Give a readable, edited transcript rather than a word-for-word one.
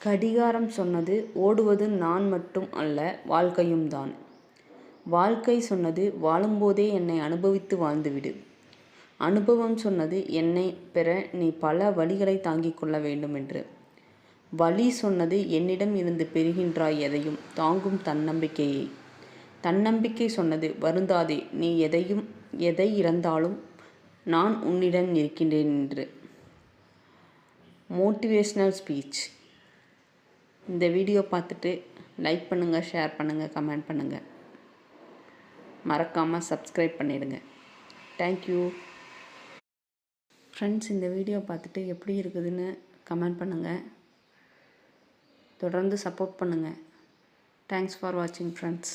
கடிகாரம் சொன்னது ஓடுவது நான் மட்டும் அல்ல வாழ்க்கையும் தான். வாழ்க்கை சொன்னது வாழும்போதே என்னை அனுபவித்து வாழ்ந்துவிடு. அனுபவம் சொன்னது என்னை பெற நீ பல வழிகளை தாங்கிக் கொள்ள வேண்டும் என்று. வழி சொன்னது என்னிடம் இருந்து பெறுகின்றாய் எதையும் தாங்கும் தன்னம்பிக்கையை. தன்னம்பிக்கை சொன்னது வருந்தாதே நீ எதை இழந்தாலும் நான் உன்னிடம் இருக்கின்றேன் என்று. Motivational speech. இந்த வீடியோ பார்த்துட்டு லைக் பண்ணுங்கள், ஷேர் பண்ணுங்கள், கமெண்ட் பண்ணுங்கள். மறக்காமல் சப்ஸ்கிரைப் பண்ணிடுங்க. Thank you friends. இந்த வீடியோ பார்த்துட்டு எப்படி இருக்குதுன்னு கமெண்ட் பண்ணுங்கள். தொடர்ந்து சப்போர்ட் பண்ணுங்கள். தேங்க்ஸ் ஃபார் வாட்சிங் ஃப்ரெண்ட்ஸ்.